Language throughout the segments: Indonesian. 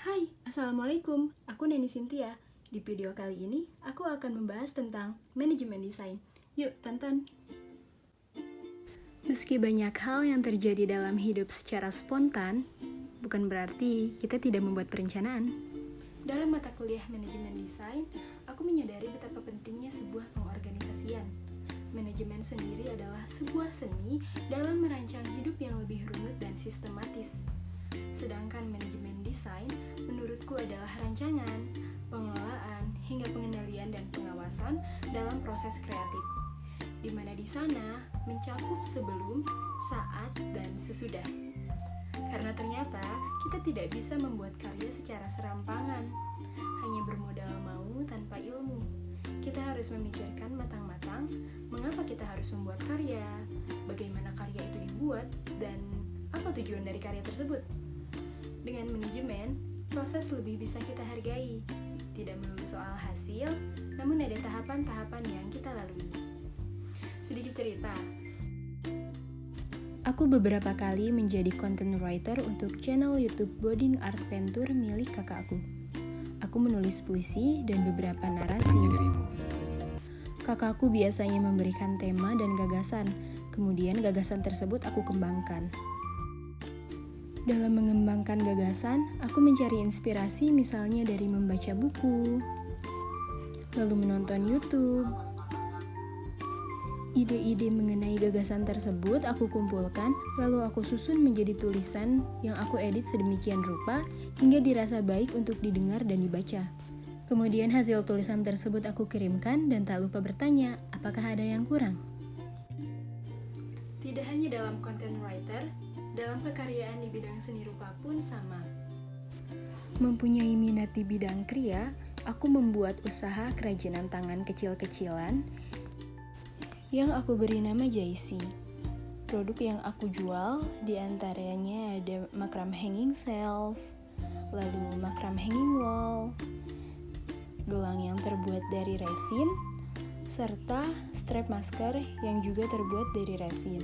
Hai, Assalamualaikum. Aku Neni Cynthia. Di video kali ini, aku akan membahas tentang manajemen desain. Yuk, tonton! Meski banyak hal yang terjadi dalam hidup secara spontan, bukan berarti kita tidak membuat perencanaan. Dalam mata kuliah manajemen desain, aku menyadari betapa pentingnya sebuah pengorganisasian. Manajemen sendiri adalah sebuah seni dalam merancang hidup yang lebih rumit dan sistematis. Sedangkan manajemen desain menurutku adalah rancangan, pengelolaan, hingga pengendalian dan pengawasan dalam proses kreatif, di mana di sana mencakup sebelum, saat, dan sesudah. Karena ternyata kita tidak bisa membuat karya secara serampangan, hanya bermodal mau tanpa ilmu. Kita harus memikirkan matang-matang mengapa kita harus membuat karya, bagaimana karya itu dibuat, dan apa tujuan dari karya tersebut. Dengan manajemen, proses lebih bisa kita hargai. Tidak melulu soal hasil, namun ada tahapan-tahapan yang kita lalui. Sedikit cerita. Aku beberapa kali menjadi content writer untuk channel YouTube Boding Art Venture milik kakak aku. Aku menulis puisi dan beberapa narasi. Kakakku biasanya memberikan tema dan gagasan, kemudian gagasan tersebut aku kembangkan. Dalam mengembangkan gagasan, aku mencari inspirasi misalnya dari membaca buku, lalu menonton YouTube. Ide-ide mengenai gagasan tersebut aku kumpulkan, lalu aku susun menjadi tulisan yang aku edit sedemikian rupa hingga dirasa baik untuk didengar dan dibaca. Kemudian hasil tulisan tersebut aku kirimkan dan tak lupa bertanya, apakah ada yang kurang? Tidak hanya dalam content writer, dalam kekaryaan di bidang seni rupa pun sama. Mempunyai minat di bidang kriya, aku membuat usaha kerajinan tangan kecil-kecilan yang aku beri nama Jaisi. Produk yang aku jual diantaranya ada makram hanging shelf, lalu makram hanging wall, gelang yang terbuat dari resin, serta strap masker yang juga terbuat dari resin.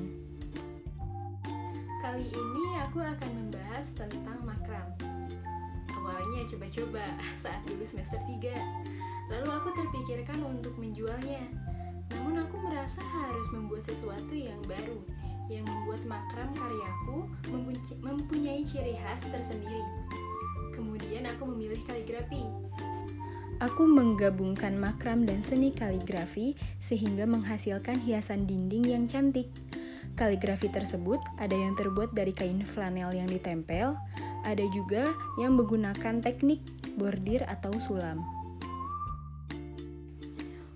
Kali ini aku akan membahas tentang makram. Awalnya coba-coba saat dulu semester 3. Lalu aku terpikirkan untuk menjualnya. Namun aku merasa harus membuat sesuatu yang baru, yang membuat makram karyaku mempunyai ciri khas tersendiri. Kemudian aku memilih kaligrafi. Aku menggabungkan makram dan seni kaligrafi sehingga menghasilkan hiasan dinding yang cantik. Kaligrafi tersebut ada yang terbuat dari kain flanel yang ditempel, ada juga yang menggunakan teknik bordir atau sulam.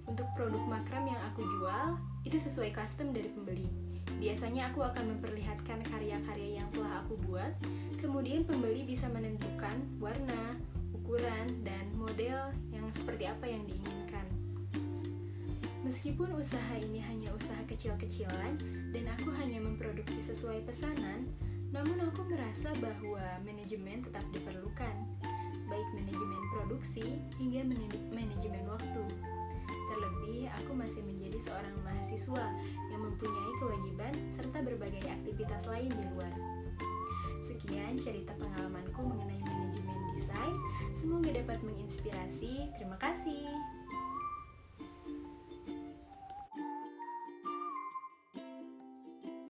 Untuk produk makram yang aku jual, itu sesuai custom dari pembeli. Biasanya aku akan memperlihatkan karya-karya yang telah aku buat, kemudian pembeli bisa menentukan warna, ukuran, dan model yang seperti apa yang diinginkan. Meskipun usaha ini hanya usaha kecil-kecilan dan aku hanya memproduksi sesuai pesanan, namun aku merasa bahwa manajemen tetap diperlukan, baik manajemen produksi hingga manajemen waktu. Terlebih, aku masih menjadi seorang mahasiswa yang mempunyai kewajiban serta berbagai aktivitas lain di luar. Sekian cerita pengalamanku mengenai manajemen desain. Semoga dapat menginspirasi. Terima kasih.